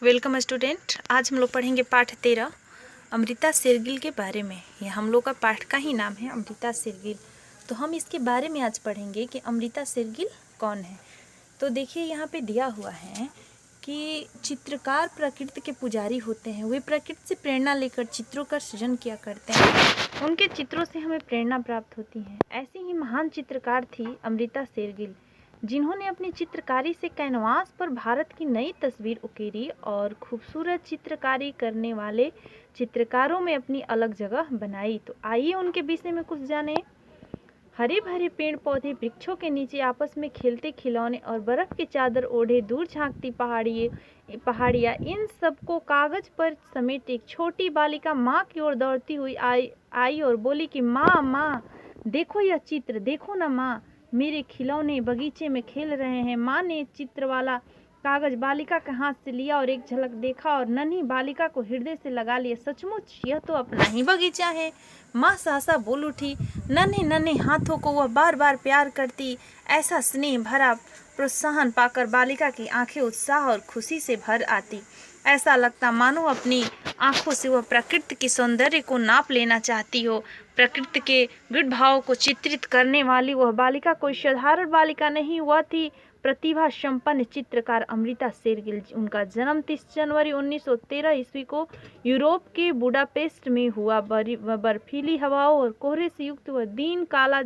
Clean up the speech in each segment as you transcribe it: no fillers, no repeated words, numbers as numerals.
Welcome student. आज हम लोग पढ़ेंगे पाठ 13 अमृता शेरगिल के बारे में। यह हम लोग का पाठ का ही नाम है, अमृता शेरगिल। तो हम इसके बारे में आज पढ़ेंगे कि अमृता शेरगिल कौन है। तो देखिए यहाँ पे दिया हुआ है कि चित्रकार प्रकृति के पुजारी होते हैं। वे प्रकृति से प्रेरणा लेकर चित्रों का सृजन किया करते हैं। उनके चित्रों से हमें प्रेरणा प्राप्त होती है। ऐसी ही महान चित्रकार थी अमृता शेरगिल, जिन्होंने अपनी चित्रकारी से कैनवास पर भारत की नई तस्वीर उकेरी और खूबसूरत चित्रकारी करने वाले चित्रकारों में अपनी अलग जगह बनाई। तो आइए उनके विषय में कुछ जानें। हरे भरे पेड़ पौधे, वृक्षों के नीचे आपस में खेलते खिलौने और बर्फ की चादर ओढ़े दूर झांकती पहाड़ियाँ, इन सबको कागज पर समेट एक छोटी बालिका माँ की ओर दौड़ती हुई आई और बोली कि माँ माँ देखो यह चित्र, देखो ना माँ, मेरे खिलौने बगीचे में खेल रहे हैं। माँ ने चित्र वाला कागज बालिका के हाथ से लिया और एक झलक देखा और नन्ही बालिका को हृदय से लगा लिया। सचमुच यह तो अपना ही बगीचा है। माँ सहसा बोल उठी। नन्हे नन्हे हाथों को वह बार बार प्यार करती। ऐसा स्नेह भरा प्रोत्साहन पाकर बालिका की आंखें उत्साह और खुशी से भर आती। ऐसा लगता मानो अपनी आंखों से वह प्रकृति के सौंदर्य को नाप लेना चाहती हो। प्रकृति के गूढ़ भाव को चित्रित करने वाली वह बालिका कोई साधारण बालिका नहीं, वह थी प्रतिभा संपन्न चित्रकार अमृता शेरगिल। उनका जन्म 30 जनवरी 1913 ईस्वी को यूरोप के बुडापेस्ट में हुआ। बर्फीली हवाओं और कोहरे से युक्त वह दिन काला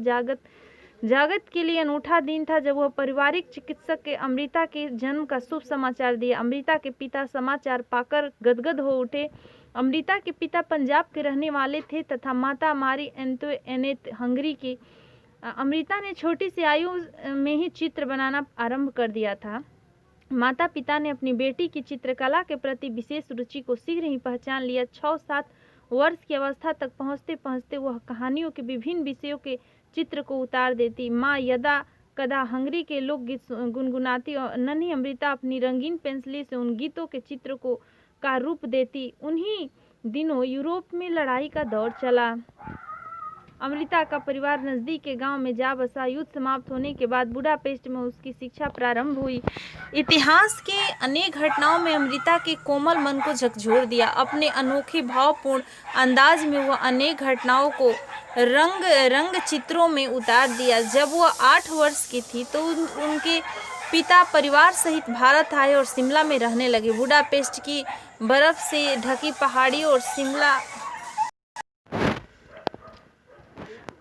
जागत के लिए अनूठा दिन था जब वह पारिवारिक चिकित्सक के अमृता के जन्म का शुभ समाचार दिया। अमृता के पिता समाचार पाकर गदगद हो उठे। अमृता के पिता पंजाब के रहने वाले थे तथा माता मारी एंतोइनेट हंगरी की। अमृता ने छोटी सी आयु में ही चित्र बनाना आरंभ कर दिया था। माता पिता ने अपनी बेटी की चित्रकला के प्रति विशेष रुचि को शीघ्र ही पहचान लिया। 6-7 वर्ष की अवस्था तक पहुंचते पहुंचते वह कहानियों के विभिन्न विषयों के चित्र को उतार देती। माँ यदा कदा हंगरी के लोकगीत गुनगुनाती और नन्ही अमृता अपनी रंगीन पेंसिल से उन गीतों के चित्र को का रूप देती। उन्हीं दिनों यूरोप में लड़ाई का दौर चला। अमृता का परिवार नजदीक के गांव में जा बसा। युद्ध समाप्त होने के बाद बुडापेस्ट में उसकी शिक्षा प्रारंभ हुई। इतिहास के अनेक घटनाओं में अमृता के कोमल मन को झकझोर दिया। अपने अनोखे भावपूर्ण अंदाज में वह अनेक घटनाओं को रंग चित्रों में उतार दिया। जब वह 8 वर्ष की थी तो उनके पिता परिवार सहित भारत आए और शिमला में रहने लगे। बुडापेस्ट की बर्फ से ढकी पहाड़ियों और शिमला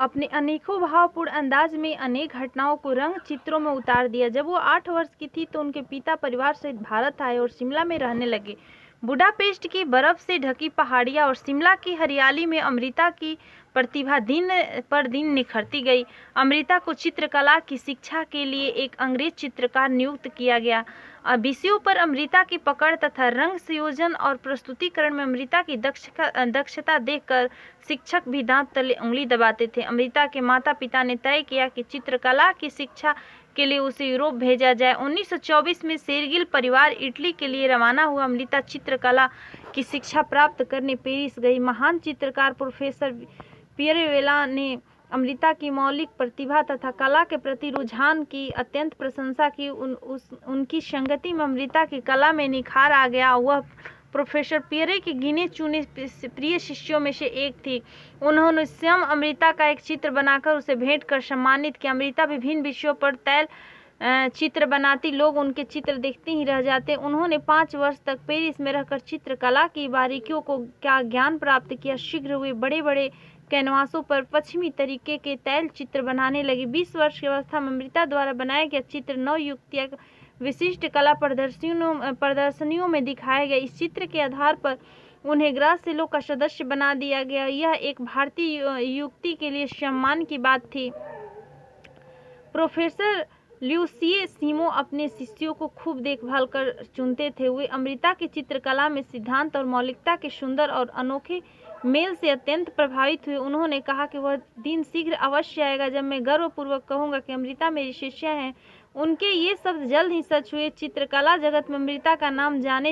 अपने अनेकों भावपूर्ण अंदाज में अनेक घटनाओं को रंग चित्रों में उतार दिया। जब वो 8 वर्ष की थी तो उनके पिता परिवार सहित भारत आए और शिमला में रहने लगे। बुडापेस्ट की बर्फ से ढकी पहाड़ियाँ और शिमला की हरियाली में अमृता की प्रतिभा दिन पर दिन निखरती गई। अमृता को चित्रकला की शिक्षा के लिए एक अंग्रेज चित्रकार नियुक्त किया गया। विषयों पर अमृता की पकड़ तथा रंग संयोजन और प्रस्तुतिकरण में अमृता की दक्षता देखकर शिक्षक भी दांत तले उंगली दबाते थे। अमृता के माता पिता ने तय किया कि चित्रकला की शिक्षा के लिए उसे यूरोप भेजा जाए। 1924 में शेरगिल परिवार इटली के लिए रवाना हुआ। अमृता चित्रकला की शिक्षा प्राप्त करने पेरिस गई। महान चित्रकार प्रोफेसर पियरेवेला ने अमृता की मौलिक प्रतिभा तथा कला के प्रति रुझान की अत्यंत प्रशंसा की। उनकी संगति में अमृता की कला में निखार आ गया। वह प्रोफेसर पियरे के गिने चुने प्रिय शिष्यों में से एक थी। उन्होंने स्वयं अमृता का एक चित्र बनाकर उसे भेंट कर सम्मानित किया। अमृता विभिन्न विषयों पर तैल चित्र बनाती। लोग उनके चित्र देखते ही रह जाते। उन्होंने 5 वर्ष तक पेरिस में रहकर चित्रकला की बारीकियों को ज्ञान प्राप्त किया। शीघ्र हुए बड़े बड़े कैनवासों पर पश्चिमी तरीके के तैल चित्र बनाने लगी। 20 वर्ष की अवस्था में अमृता द्वारा बनाया गया चित्र 9 युक्तियाँ विशिष्ट कला प्रदर्शनियों में दिखाया गया। इस चित्र के आधार पर उन्हें ग्रासेलो का सदस्य बना दिया गया। यह एक भारतीय युक्ति के लिए सम्मान की बात थी। प्रोफेसर ल्यूसिए सीमो अपने शिष्यों को खूब देखभाल कर चुनते थे। वे अमृता की चित्रकला में सिद्धांत और मौलिकता के सुंदर और अनोखे मेल से अत्यंत प्रभावित हुए। उन्होंने कहा कि वह दिन शीघ्र अवश्य आएगा जब मैं गर्वपूर्वक कहूँगा कि अमृता मेरी शिष्या हैं। उनके ये शब्द जल्द ही सच हुए। चित्रकला जगत में अमृता का नाम जाना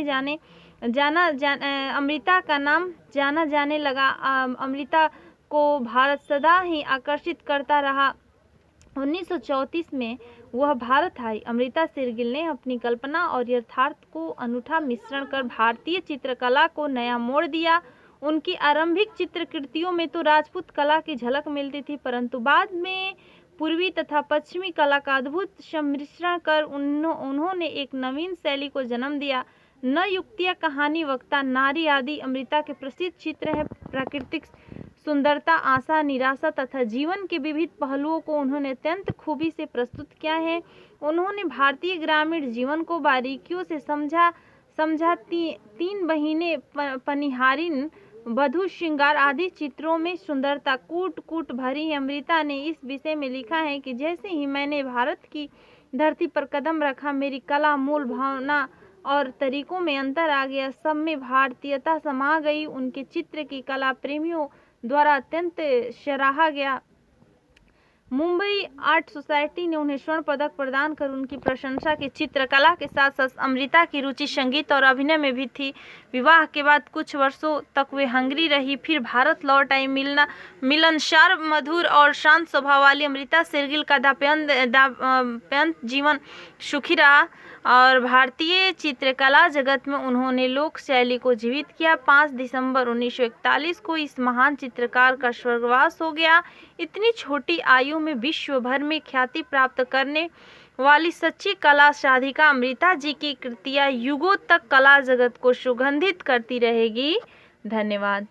जाने लगा। अमृता को भारत सदा ही आकर्षित करता रहा। 1934 में वह भारत आई। अमृता शेरगिल ने अपनी कल्पना और यथार्थ को अनूठा मिश्रण कर भारतीय चित्रकला को नया मोड़ दिया। उनकी आरंभिक चित्रकृतियों में तो राजपूत कला की झलक मिलती थी, परंतु बाद में पूर्वी तथा पश्चिमी कला का अद्भुत सम्मिश्रण कर उन्होंने एक नवीन शैली को जन्म दिया। न युक्तियाँ, कहानी, वक्ता, नारी आदि अमृता के प्रसिद्ध चित्र हैं। प्राकृतिक सुंदरता, आशा, निराशा तथा जीवन के विविध पहलुओं को उन्होंने अत्यंत खूबी से प्रस्तुत किया है। उन्होंने भारतीय ग्रामीण जीवन को बारीकियों से समझा। तीन बहिनें, पनिहारिन, वधू श्रृंगार आदि चित्रों में सुंदरता कूट कूट भरी है। अमृता ने इस विषय में लिखा है कि जैसे ही मैंने भारत की धरती पर कदम रखा, मेरी कला, मूल भावना और तरीकों में अंतर आ गया। सब में भारतीयता समा गई। उनके चित्र की कला प्रेमियों द्वारा अत्यंत सराहा गया। मुंबई आर्ट सोसाइटी ने उन्हें स्वर्ण पदक प्रदान कर उनकी प्रशंसा की। चित्रकला के साथ साथ अमृता की रुचि संगीत और अभिनय में भी थी। विवाह के बाद कुछ वर्षों तक वे हंगरी रही, फिर भारत लौट आई। मिलनसार, मधुर और शांत स्वभाव वाली अमृता शेरगिल का दाम्पत्य जीवन सुखी रहा और भारतीय चित्रकला जगत में उन्होंने लोक शैली को जीवित किया। 5 दिसंबर 1941 को इस महान चित्रकार का स्वर्गवास हो गया। इतनी छोटी आयु में विश्व भर में ख्याति प्राप्त करने वाली सच्ची कला साधिका अमृता जी की कृतियाँ युगों तक कला जगत को सुगंधित करती रहेगी। धन्यवाद।